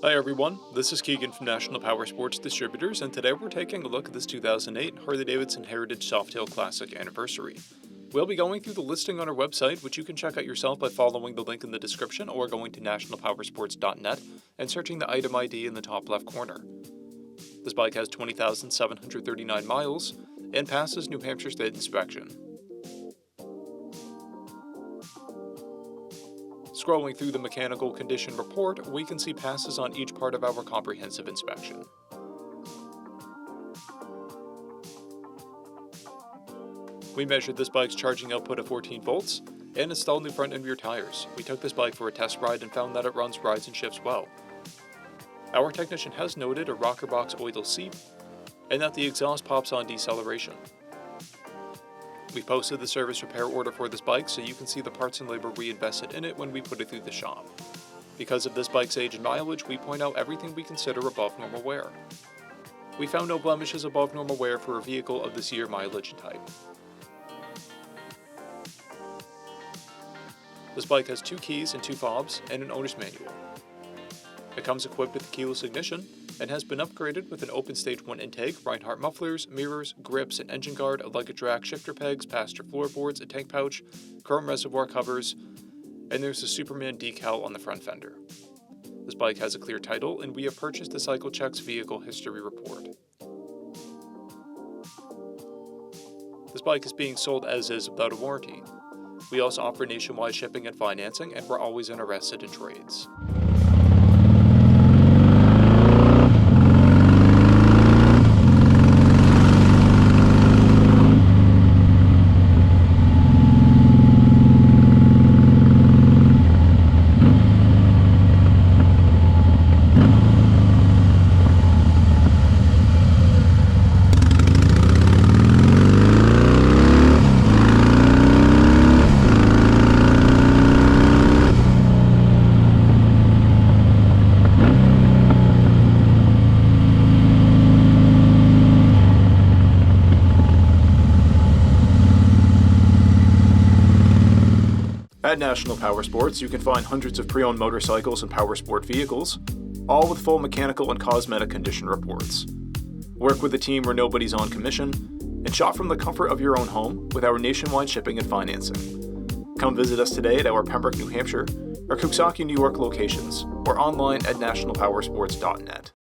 Hi everyone, this is Keegan from National Powersports Distributors, and today we're taking a look at this 2008 Harley-Davidson Heritage Softail Classic Anniversary. We'll be going through the listing on our website, which you can check out yourself by following the link in the description or going to nationalpowersports.net and searching the item ID in the top left corner. This bike has 20,739 miles and passes New Hampshire State inspection. Scrolling through the mechanical condition report, we can see passes on each part of our comprehensive inspection. We measured this bike's charging output of 14 volts and installed new front and rear tires. We took this bike for a test ride and found that it runs, rides, and shifts well. Our technician has noted a rocker box oil seep and that the exhaust pops on deceleration. We posted the service repair order for this bike so you can see the parts and labor we invested in it when we put it through the shop. Because of this bike's age and mileage, we point out everything we consider above normal wear. We found no blemishes above normal wear for a vehicle of this year, mileage, and type. This bike has 2 keys and 2 fobs and an owner's manual. It comes equipped with a keyless ignition and has been upgraded with an open stage 1 intake, Reinhardt mufflers, mirrors, grips, an engine guard, a luggage rack, shifter pegs, passenger floorboards, a tank pouch, chrome reservoir covers, and there's a Superman decal on the front fender. This bike has a clear title, and we have purchased the Cycle Checks vehicle history report. This bike is being sold as is without a warranty. We also offer nationwide shipping and financing, and we're always interested in trades. At National Powersports, you can find hundreds of pre-owned motorcycles and powersport vehicles, all with full mechanical and cosmetic condition reports. Work with a team where nobody's on commission, and shop from the comfort of your own home with our nationwide shipping and financing. Come visit us today at our Pembroke, New Hampshire, or Coxsackie, New York locations, or online at nationalpowersports.net.